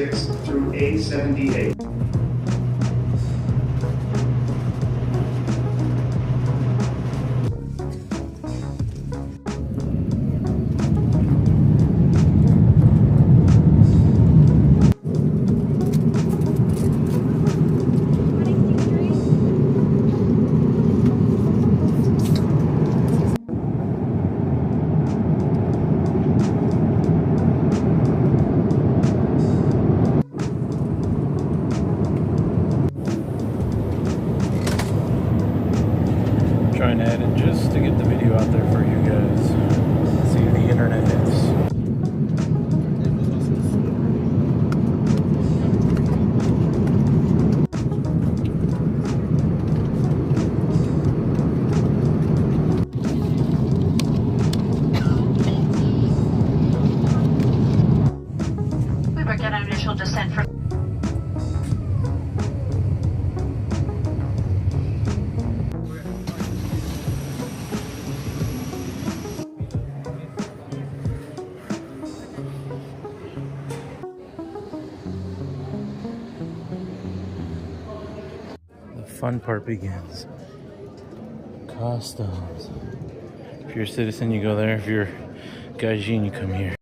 A6 through A78. Trying to edit just to get the video out there for you guys. See if the internet hits. We were getting initial descent from. Fun part begins. Customs. If you're a citizen, you go there. If you're Gaijin, you come here.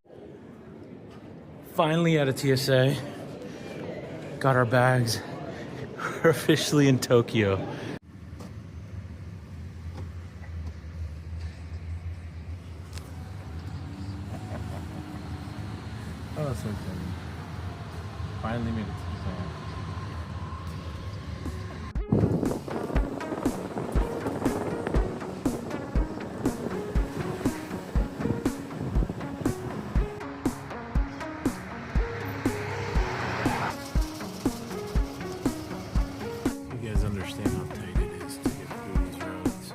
Finally out of TSA. Got our bags. We're officially in Tokyo. Oh, that's so funny. Finally made it to TSA. Understand how tight it is to get through these roads.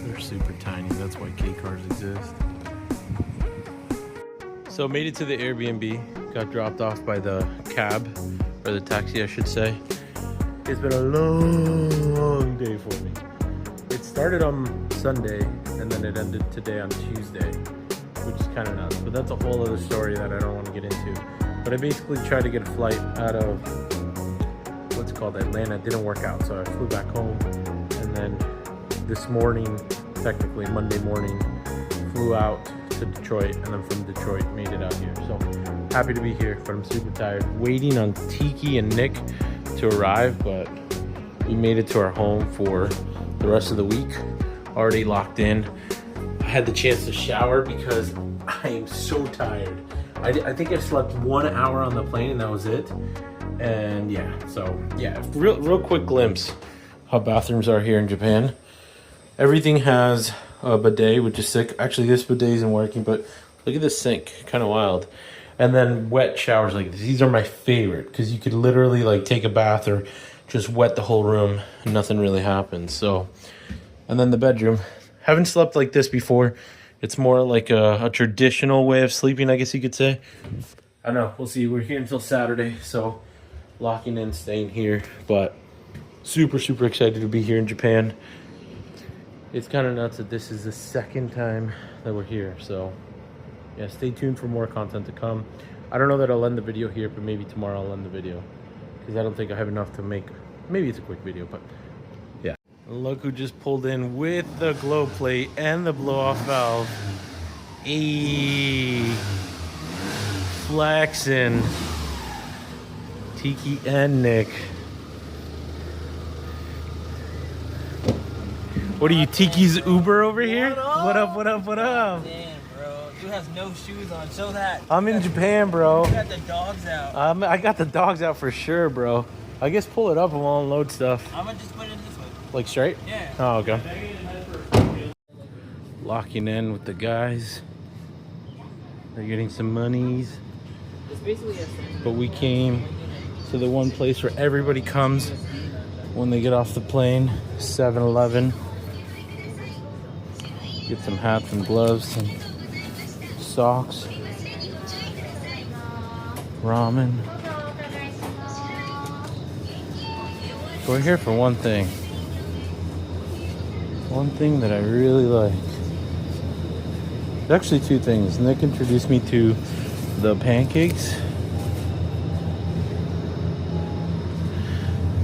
They're super tiny, that's why K cars exist. So made it to the Airbnb, got dropped off by the cab, or the taxi I should say. It's been a long day for me. It started on Sunday and then it ended today on Tuesday, which is kind of nuts, but that's a whole other story that I don't want to get into. But I basically tried to get a flight out of, what's it called, Atlanta. It didn't work out, so I flew back home. And then this morning, technically Monday morning, flew out to Detroit. And then from Detroit, made it out here. So happy to be here, but I'm super tired. Waiting on Tiki and Nick to arrive, but we made it to our home for the rest of the week. Already locked in. I had the chance to shower because I am so tired. I think I slept 1 hour on the plane and that was it. And yeah, so yeah, real quick glimpse how bathrooms are here in Japan. Everything has a bidet, which is sick. Actually, this bidet isn't working, but look at this sink, kind of wild. And then wet showers like this. These are my favorite because you could literally like take a bath or just wet the whole room and nothing really happens. So, and then the bedroom. Haven't slept like this before. It's more like a traditional way of sleeping, I guess you could say. I don't know. We'll see. We're here until Saturday, so locking in, staying here. But super excited to be here in Japan. It's kind of nuts that this is the second time that we're here. So yeah, stay tuned for more content to come. I don't know that I'll end the video here, but maybe tomorrow I'll end the video because I don't think I have enough to make. Maybe it's a quick video, but yeah. Look who just pulled in with the glow plate and the blow-off valve. Ayy. Flexin'. Tiki and Nick. What are you, Tiki's Uber over here? What up? Damn, bro. Dude has no shoes on. Show that. I'm in Japan, bro. You got the dogs out. I got the dogs out for sure, bro. I guess pull it up and we'll unload stuff. I'm gonna just put it this way. Like straight? Yeah. Oh, okay. Locking in with the guys. They're getting some monies. It's basically a But we came to the one place where everybody comes when they get off the plane, 7-Eleven. Get some hats and gloves and socks. Ramen. We're here for one thing. One thing that I really like. Actually, two things. Nick introduced me to the pancakes.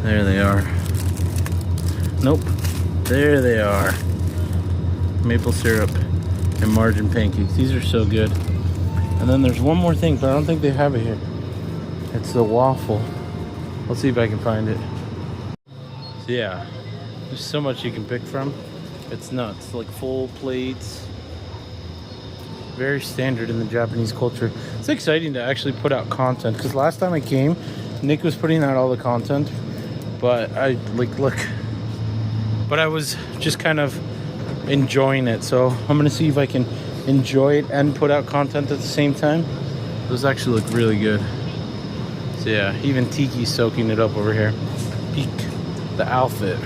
There they are. Nope. There they are. Maple syrup and margarine pancakes. These are so good. And then there's one more thing, but I don't think they have it here. It's the waffle. Let's see if I can find it. So yeah, there's so much you can pick from. It's nuts. Like full plates. Very standard in the Japanese culture. It's exciting to actually put out content, because last time I came, Nick was putting out all the content, but I was just kind of enjoying it. So I'm gonna see if I can enjoy it and put out content at the same time. Those actually look really good. So yeah, even Tiki's soaking it up over here. Peek the outfit.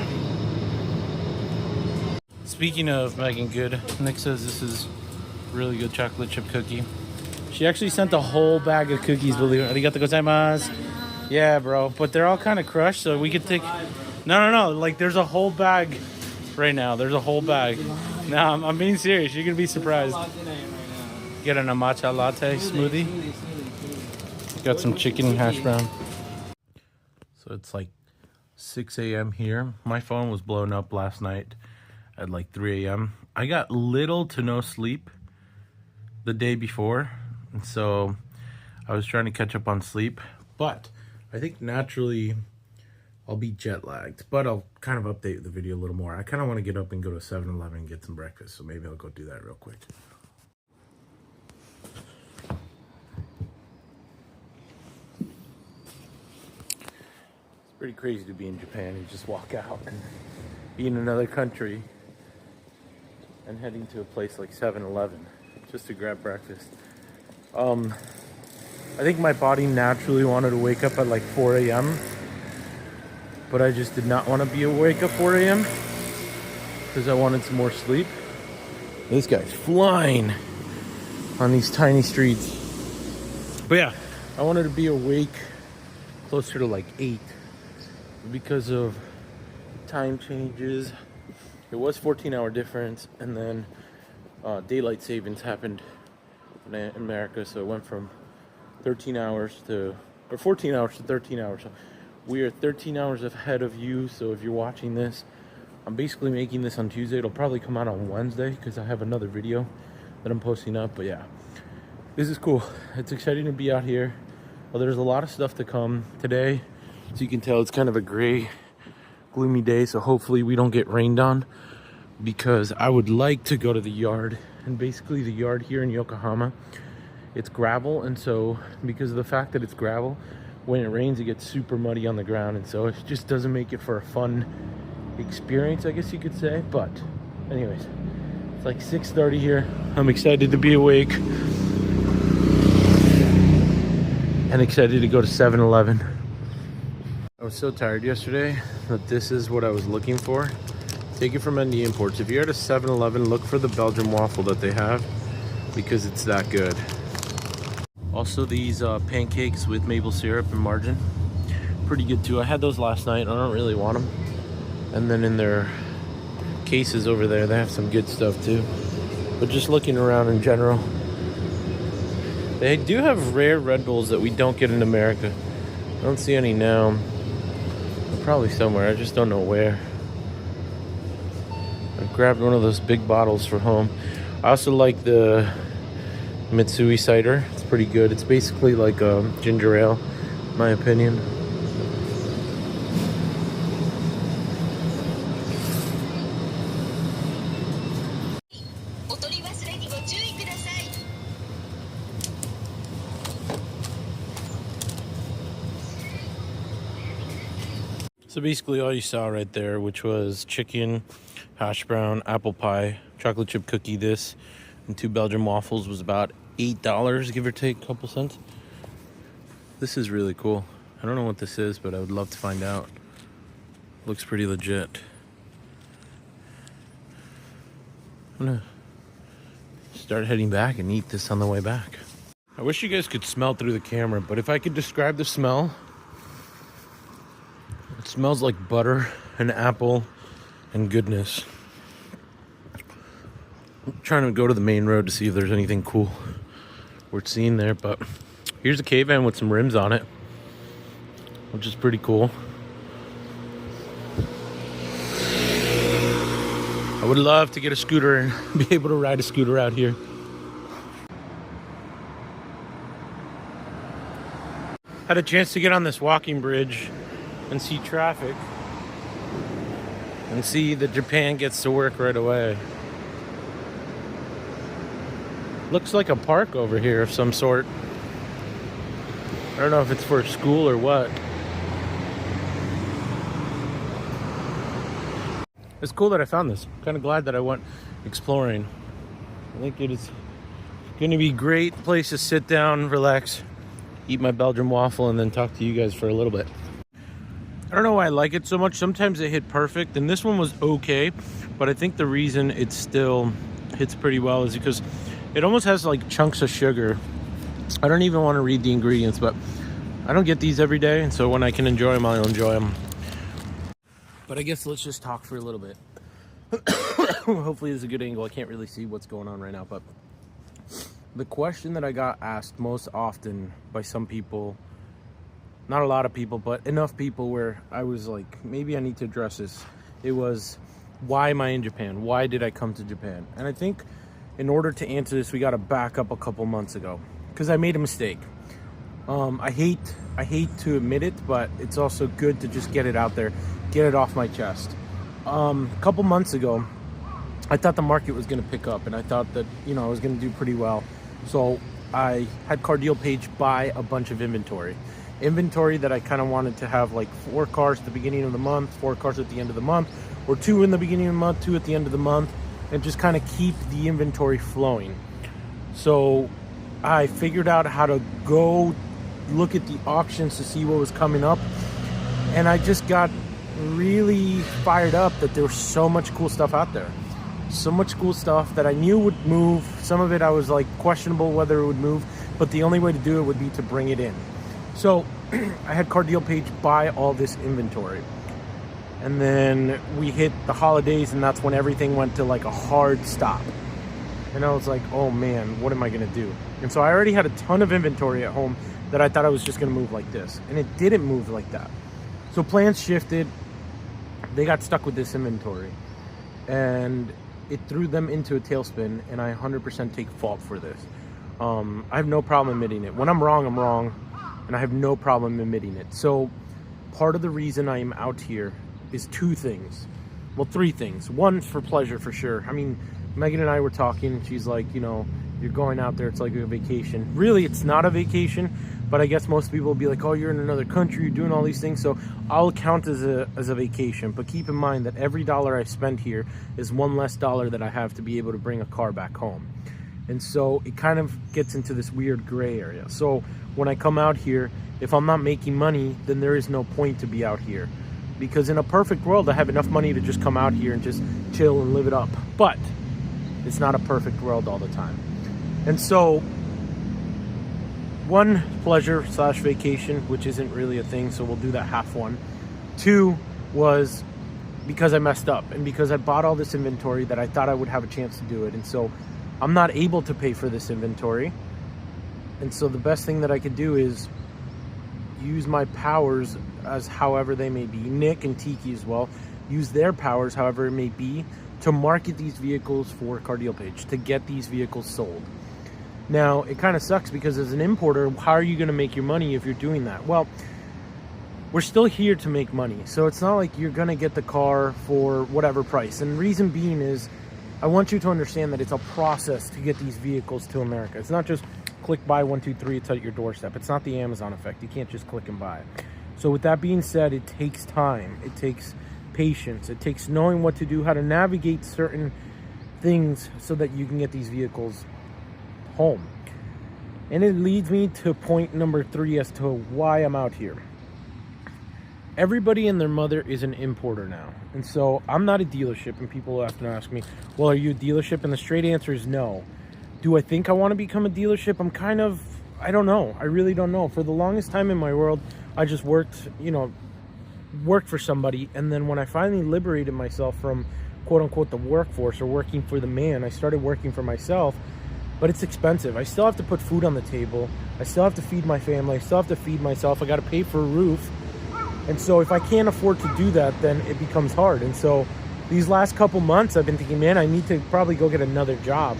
Speaking of making good, Nick says this is really good chocolate chip cookie. She actually sent a whole bag of cookies, believe it. Arigatou gozaimasu. Yeah, bro, but they're all kind of crushed, so we could take... No, like there's a whole bag right now. There's a whole bag. No, I'm being serious. You're gonna be surprised. Get an matcha latte smoothie. Got some chicken and hash brown. So it's like 6 a.m. here. My phone was blown up last night at like 3 a.m. I got little to no sleep the day before, and so I was trying to catch up on sleep, but I think naturally I'll be jet lagged, but I'll kind of update the video a little more. I kind of want to get up and go to 7-Eleven and get some breakfast, so maybe I'll go do that real quick. It's pretty crazy to be in Japan. You just walk out and be in another country and heading to a place like 7-Eleven just to grab breakfast. I think my body naturally wanted to wake up at like 4 a.m. but I just did not want to be awake at 4 a.m. because I wanted some more sleep. This guy's flying on these tiny streets. But yeah, I wanted to be awake closer to like 8 because of time changes. It was 14-hour difference, and then daylight savings happened in America, so it went from 13 hours to, or 14 hours to 13 hours. So we are 13 hours ahead of you. So if you're watching this, I'm basically making this on Tuesday. It'll probably come out on Wednesday because I have another video that I'm posting up. But yeah, this is cool. It's exciting to be out here. Well, there's a lot of stuff to come today. So you can tell it's kind of a gray, gloomy day. So hopefully we don't get rained on, because I would like to go to the yard. And basically the yard here in Yokohama, it's gravel, and so because of the fact that it's gravel, when it rains it gets super muddy on the ground, and so it just doesn't make it for a fun experience, I guess you could say. But anyways, it's like 6:30 here. I'm excited to be awake and excited to go to 7-Eleven. I was so tired yesterday that this is what I was looking for. Take it from Mendy Imports. If you're at a 7-Eleven, look for the Belgian waffle that they have, because it's that good. Also, these pancakes with maple syrup and margarine, pretty good too. I had those last night. I don't really want them. And then in their cases over there, they have some good stuff too. But just looking around in general, they do have rare Red Bulls that we don't get in America. I don't see any now. They're probably somewhere. I just don't know where. I grabbed one of those big bottles for home. I also like the Mitsui cider. It's pretty good. It's basically like a ginger ale, in my opinion. So basically all you saw right there, which was chicken, hash brown, apple pie, chocolate chip cookie, this, and 2 Belgian waffles, was about $8, give or take a couple cents. This is really cool. I don't know what this is, but I would love to find out. Looks pretty legit. I'm gonna start heading back and eat this on the way back. I wish you guys could smell through the camera, but if I could describe the smell, it smells like butter and apple and goodness. I'm trying to go to the main road to see if there's anything cool worth seeing there, but here's a K-van with some rims on it, which is pretty cool. I would love to get a scooter and be able to ride a scooter out here. Had a chance to get on this walking bridge and see traffic and see that Japan gets to work right away. Looks like a park over here of some sort. I don't know if it's for school or what. It's cool that I found this. I'm kind of glad that I went exploring. I think it is going to be a great place to sit down, relax, eat my Belgian waffle, and then talk to you guys for a little bit. I don't know why I like it so much. Sometimes it hit perfect, and this one was okay, but I think the reason it still hits pretty well is because it almost has like chunks of sugar. I don't even want to read the ingredients, but I don't get these every day, and so when I can enjoy them, I'll enjoy them. But I guess let's just talk for a little bit. Hopefully this is a good angle. I can't really see what's going on right now, but the question that I got asked most often by some people, not a lot of people, but enough people where I was like, maybe I need to address this. It was, why am I in Japan? Why did I come to Japan? And I think in order to answer this, we got to back up a couple months ago because I made a mistake. I hate to admit it, but it's also good to just get it out there, get it off my chest. A couple months ago, I thought the market was going to pick up, and I thought that, you know, I was going to do pretty well. So I had Cardealpage buy a bunch of inventory that I kind of wanted to have, like 4 cars at the beginning of the month, 4 cars at the end of the month, or 2 in the beginning of the month, 2 at the end of the month, and just kind of keep the inventory flowing. So I figured out how to go look at the auctions to see what was coming up, and I just got really fired up that there was so much cool stuff out there. So much cool stuff that I knew would move. Some of it I was like questionable whether it would move, but the only way to do it would be to bring it in. So I had Cardealpage buy all this inventory, and then we hit the holidays, and that's when everything went to like a hard stop. And I was like, oh man, what am I gonna do? And so I already had a ton of inventory at home that I thought I was just gonna move like this, and it didn't move like that. So plans shifted. They got stuck with this inventory, and it threw them into a tailspin, and I 100% take fault for this. I have no problem admitting it. When I'm wrong, and I have no problem admitting it. So part of the reason I am out here is 2 things. Well, 3 things. One, for pleasure, for sure. I mean, Megan and I were talking. She's like, you know, you're going out there, it's like a vacation. Really, it's not a vacation, but I guess most people will be like, oh, you're in another country, you're doing all these things, so I'll count as a vacation. But keep in mind that every dollar I spend here is one less dollar that I have to be able to bring a car back home. And so it kind of gets into this weird gray area. So when I come out here, if I'm not making money, then there is no point to be out here. Because in a perfect world, I have enough money to just come out here and just chill and live it up. But it's not a perfect world all the time. And so, 1, pleasure/vacation, which isn't really a thing, so we'll do that half one. 2 was because I messed up, and because I bought all this inventory that I thought I would have a chance to do it. And so I'm not able to pay for this inventory. And so the best thing that I could do is use my powers as however they may be. Nick and Tiki as well, use their powers however it may be to market these vehicles for Cardealpage, to get these vehicles sold. Now, it kind of sucks because as an importer, how are you going to make your money if you're doing that? Well, we're still here to make money. So it's not like you're going to get the car for whatever price. And the reason being is I want you to understand that it's a process to get these vehicles to America. It's not just click buy 1, 2, 3, it's at your doorstep. It's not the Amazon effect. You can't just click and buy. So with that being said, it takes time. It takes patience. It takes knowing what to do, how to navigate certain things so that you can get these vehicles home. And it leads me to point number 3 as to why I'm out here. Everybody and their mother is an importer now. And so I'm not a dealership, and people often ask me, well, are you a dealership? And the straight answer is no. Do I think I want to become a dealership? I don't know. I really don't know. For the longest time in my world, I just worked for somebody. And then when I finally liberated myself from quote unquote the workforce or working for the man. I started working for myself, but it's expensive. I still have to put food on the table. I still have to feed my family. I still have to feed myself. I got to pay for a roof. And so if I can't afford to do that, then it becomes hard. And so these last couple months, I've been thinking, man, I need to probably go get another job.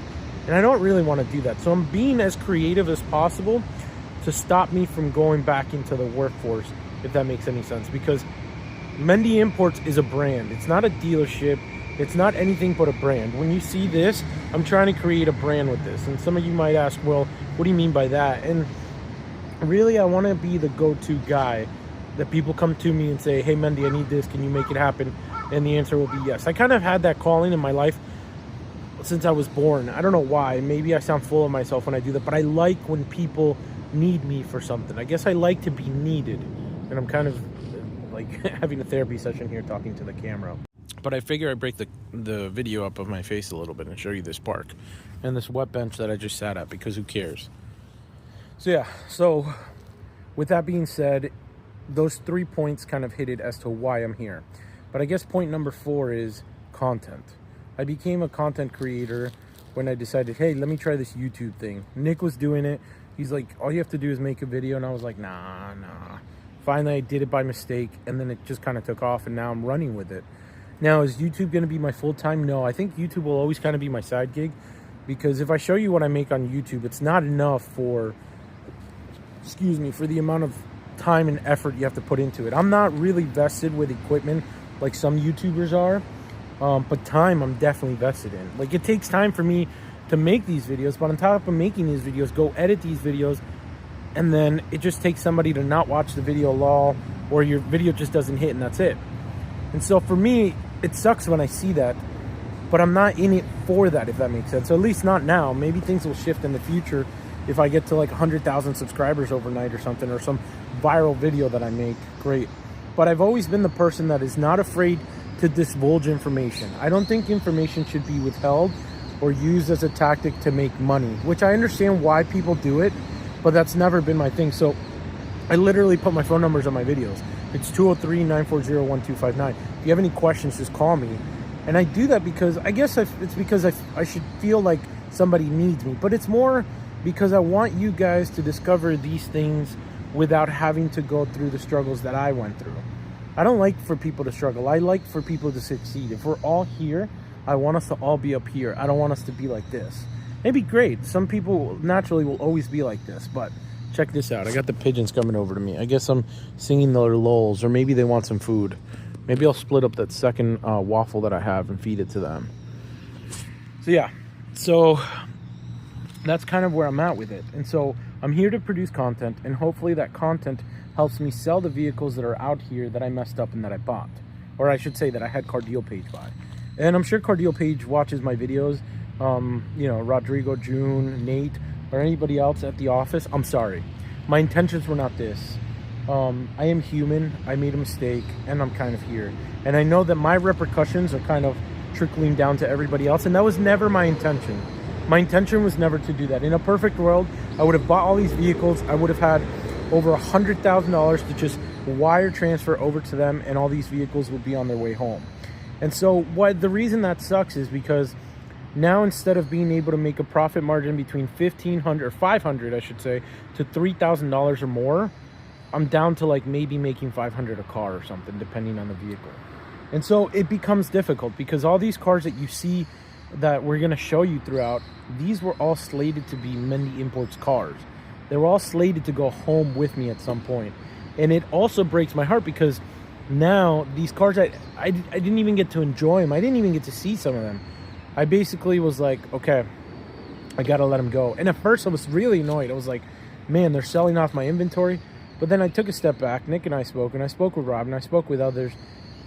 And I don't really want to do that. So I'm being as creative as possible to stop me from going back into the workforce, if that makes any sense. Because Mendy Imports is a brand. It's not a dealership. It's not anything but a brand. When you see this, I'm trying to create a brand with this. And some of you might ask, well, what do you mean by that? And really, I want to be the go-to guy that people come to me and say, hey, Mendy, I need this. Can you make it happen? And the answer will be yes. I kind of had that calling in my life since I was born. I don't know why. Maybe I sound full of myself when I do that, but I like when people need me for something. I guess I like to be needed. And I'm kind of like having a therapy session here talking to the camera. But I figure I break the video up of my face a little bit and show you this park and this wet bench that I just sat at, because who cares? So yeah, so with that being said, those 3 points kind of hit it as to why I'm here. But I guess point number 4 is content. I became a content creator when I decided, hey, let me try this YouTube thing. Nick was doing it. He's like, all you have to do is make a video. And I was like, nah. Finally, I did it by mistake, and then it just kind of took off, and now I'm running with it. Now, is YouTube going to be my full-time? No, I think YouTube will always kind of be my side gig, because if I show you what I make on YouTube, it's not enough for the amount of time and effort you have to put into it. I'm not really vested with equipment like some YouTubers are, but time I'm definitely vested in. Like, it takes time for me to make these videos, but on top of making these videos, go edit these videos, and then it just takes somebody to not watch the video lol, or your video just doesn't hit, and that's it. And so for me, it sucks when I see that, but I'm not in it for that, if that makes sense. So at least not now. Maybe things will shift in the future if I get to like 100,000 subscribers overnight or something, or some viral video that I make. Great. But I've always been the person that is not afraid to divulge information. I don't think information should be withheld or used as a tactic to make money, which I understand why people do it, but that's never been my thing. So I literally put my phone numbers on my videos. It's 203-940-1259. If you have any questions, just call me. And I do that because I guess it's because I should feel like somebody needs me. But it's more because I want you guys to discover these things without having to go through the struggles that I went through. I don't like for people to struggle. I like for people to succeed. If we're all here, I want us to all be up here. I don't want us to be like this. It'd be great. Some people naturally will always be like this, but check this out. I got the pigeons coming over to me. I guess I'm singing their lulls, or maybe they want some food. Maybe I'll split up that second waffle that I have and feed it to them. So yeah, so that's kind of where I'm at with it. And so I'm here to produce content, and hopefully that content helps me sell the vehicles that are out here that I messed up and that I bought. Or I should say that I had Cardealpage buy. And I'm sure Cardealpage watches my videos. You know, Rodrigo, June, Nate, or anybody else at the office. I'm sorry. My intentions were not this. I am human. I made a mistake, and I'm kind of here. And I know that my repercussions are kind of trickling down to everybody else, and that was never my intention. My intention was never to do that. In a perfect world, I would have bought all these vehicles. I would have had over $100,000 to just wire transfer over to them, and all these vehicles would be on their way home. And so the reason that sucks is because now, instead of being able to make a profit margin between $1,500 or $500, I should say, to $3,000 or more, I'm down to like maybe making $500 a car or something, depending on the vehicle. And so it becomes difficult, because all these cars that you see that we're going to show you throughout, these were all slated to be Mendy Imports cars. They were all slated to go home with me at some point. And it also breaks my heart, because now these cars, I didn't even get to enjoy them. I didn't even get to see some of them. I basically was like, okay, I gotta let them go. And at first I was really annoyed. I was like, man, they're selling off my inventory. But then I took a step back. Nick and I spoke with Rob, and I spoke with others,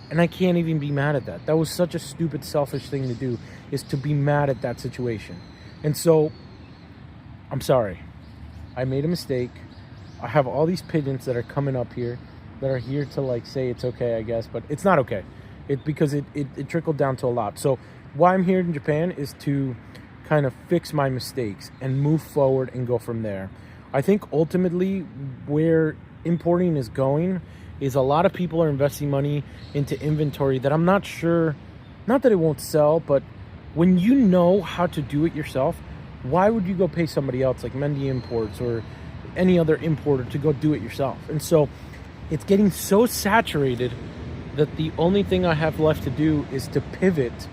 and I can't even be mad at that. That was such a stupid, selfish thing to do, is to be mad at that situation. And so I'm sorry. I made a mistake. I have all these pigeons that are coming up here that are here to like say it's okay, I guess, but it's not okay. Because it trickled down to a lot. So why I'm here in Japan is to kind of fix my mistakes and move forward and go from there. I think ultimately where importing is going is a lot of people are investing money into inventory that I'm not sure not that it won't sell, but when you know how to do it yourself, why would you go pay somebody else like Mendy Imports or any other importer to go do it yourself? And so it's getting so saturated that the only thing I have left to do is to pivot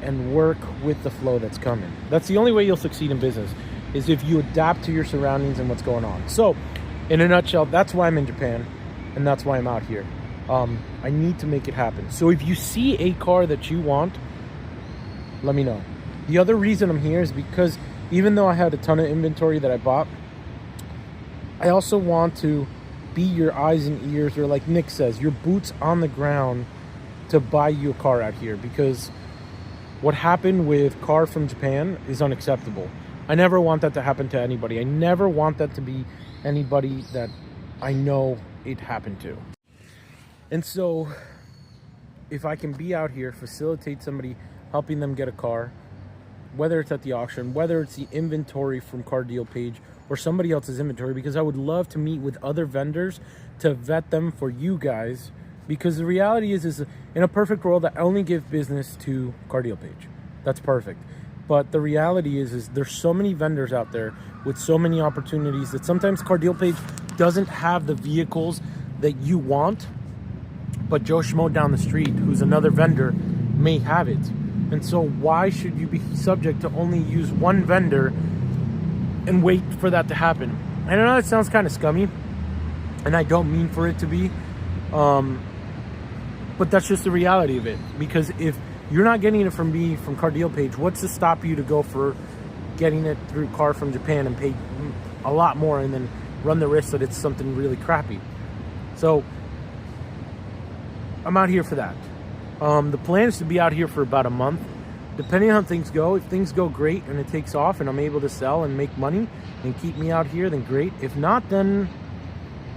and work with the flow that's coming. That's the only way you'll succeed in business, is if you adapt to your surroundings and what's going on. So in a nutshell, that's why I'm in Japan, and that's why I'm out here. I need to make it happen. So if you see a car that you want, let me know. The other reason I'm here is because even though I had a ton of inventory that I bought, I also want to be your eyes and ears, or like Nick says, your boots on the ground to buy you a car out here, because what happened with car from Japan is unacceptable. I never want that to happen to anybody. I never want that to be anybody that I know it happened to. And so if I can be out here, facilitate somebody, helping them get a car, whether it's at the auction, whether it's the inventory from Cardealpage or somebody else's inventory, because I would love to meet with other vendors to vet them for you guys. Because the reality is in a perfect world, I only give business to Cardealpage. That's perfect. But the reality is there's so many vendors out there with so many opportunities that sometimes Cardealpage doesn't have the vehicles that you want, but Joe Schmo down the street, who's another vendor, may have it. And so why should you be subject to only use one vendor and wait for that to happen? I know that sounds kind of scummy, and I don't mean for it to be, but that's just the reality of it. Because if you're not getting it from me, from Cardealpage, what's to stop you to go for getting it through car from Japan and pay a lot more and then run the risk that it's something really crappy? So I'm out here for that. The plan is to be out here for about a month, depending on how things go. If things go great and it takes off and I'm able to sell and make money and keep me out here, then great. If not, then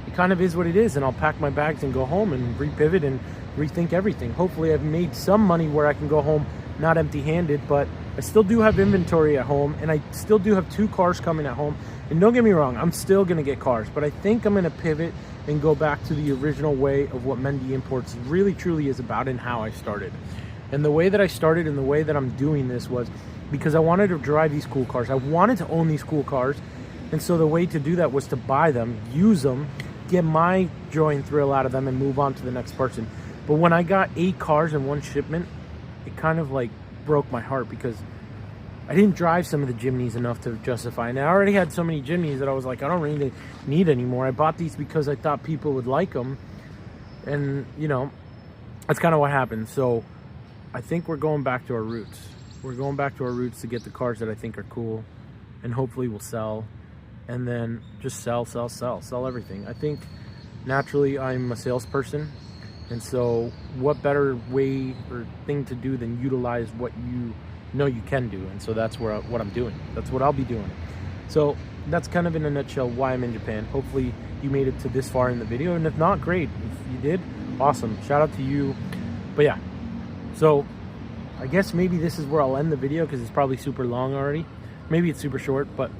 it kind of is what it is, and I'll pack my bags and go home and repivot and rethink everything. Hopefully I've made some money where I can go home not empty-handed, but I still do have inventory at home, and I still do have 2 cars coming at home. And don't get me wrong, I'm still gonna get cars, but I think I'm gonna pivot and go back to the original way of what Mendy Imports really truly is about and how I started. And the way that I started and the way that I'm doing this was because I wanted to drive these cool cars. I wanted to own these cool cars. And so the way to do that was to buy them, use them, get my joy and thrill out of them, and move on to the next person. But when I got 8 cars in one shipment, it kind of like broke my heart, because I didn't drive some of the Jimneys enough to justify. And I already had so many Jimneys that I was like, I don't really need anymore. I bought these because I thought people would like them. And, you know, that's kind of what happened. So I think we're going back to our roots. We're going back to our roots to get the cars that I think are cool, and hopefully we'll sell. And then just sell everything. I think naturally I'm a salesperson. And so what better way or thing to do than utilize what you know you can do? And so that's what I'm doing. That's what I'll be doing. So that's kind of in a nutshell why I'm in Japan. Hopefully you made it to this far in the video, and if not, great. If you did, awesome. Shout out to you. But yeah, so I guess maybe this is where I'll end the video, because it's probably super long already. Maybe it's super short, but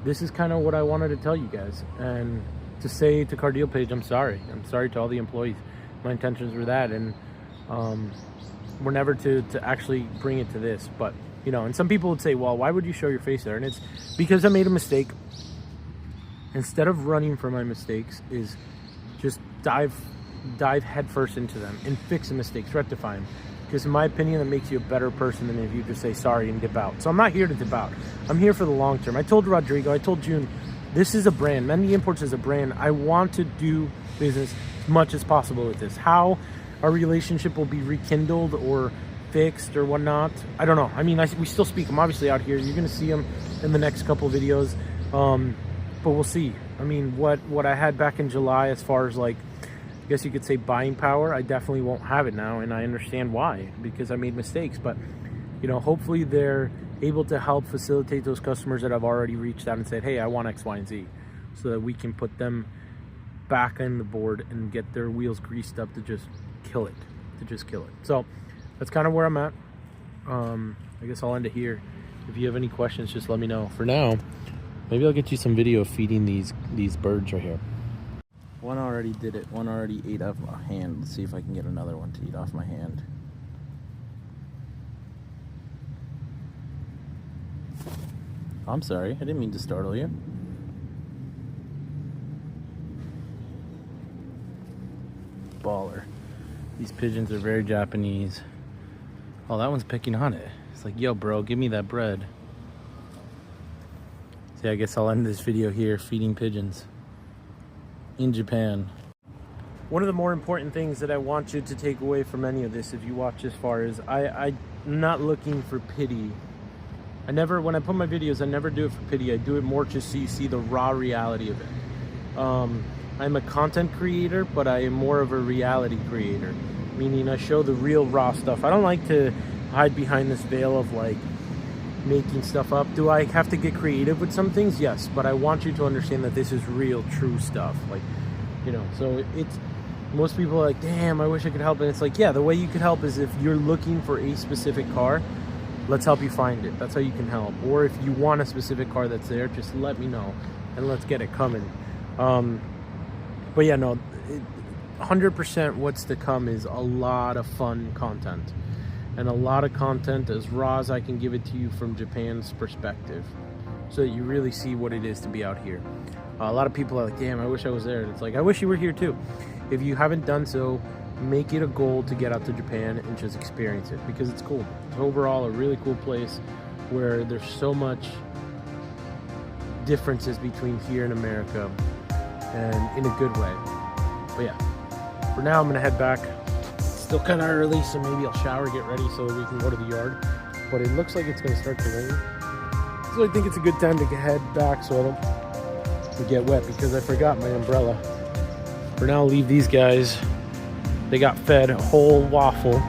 this is kind of what I wanted to tell you guys. And to say to Cardealpage, I'm sorry. I'm sorry to all the employees. My intentions were that, and were never to actually bring it to this. But, you know, and some people would say, well, why would you show your face there? And it's because I made a mistake. Instead of running from my mistakes, is just dive headfirst into them and fix the mistakes, rectify them. Because in my opinion, it makes you a better person than if you just say sorry and dip out. So I'm not here to dip out. I'm here for the long term. I told Rodrigo, I told June, this is a brand. Mendy Imports is a brand. I want to do business as much as possible with this. How our relationship will be rekindled or fixed or whatnot, I don't know. I mean, we still speak. I'm obviously out here. You're going to see them in the next couple of videos. But we'll see. I mean, what I had back in July as far as, like, I guess you could say buying power, I definitely won't have it now, and I understand why, because I made mistakes. But, you know, hopefully they're able to help facilitate those customers that have already reached out and said, hey, I want X, Y, and Z, so that we can put them back on the board and get their wheels greased up to just kill it, So that's kind of where I'm at. I guess I'll end it here. If you have any questions, just let me know. For now, maybe I'll get you some video of feeding these birds right here. One already did it. One already ate off my hand. Let's see if I can get another one to eat off my hand. I'm sorry. I didn't mean to startle you. Baller. These pigeons are very Japanese. Oh, that one's picking on it. It's like, yo, bro, give me that bread. See, I guess I'll end this video here, feeding pigeons in Japan. One of the more important things that I want you to take away from any of this, if you watch this far, is I'm not looking for pity. When I put my videos, I never do it for pity. I do it more just so you see the raw reality of it. I'm a content creator, but I am more of a reality creator, meaning I show the real raw stuff. I don't like to hide behind this veil of like making stuff up. Do I have to get creative with some things? Yes, but I want you to understand that this is real, true stuff. Like, you know, so it's, most people are like, damn, I wish I could help. And it's like, yeah, the way you could help is if you're looking for a specific car, let's help you find it. That's how you can help. Or if you want a specific car that's there, just let me know and let's get it coming. But yeah, no, 100% what's to come is a lot of fun content. And a lot of content as raw as I can give it to you from Japan's perspective, so that you really see what it is to be out here. A lot of people are like, damn, I wish I was there. And it's like, I wish you were here too. If you haven't done so, make it a goal to get out to Japan and just experience it, because it's cool. It's overall a really cool place where there's so much differences between here and America, and in a good way. But yeah, for now I'm gonna head back. Still kind of early, so maybe I'll shower, get ready so we can go to the yard. But it looks like it's gonna start to rain, so I think it's a good time to head back so I don't get wet, because I forgot my umbrella. For now, I'll leave these guys. They got fed a whole waffle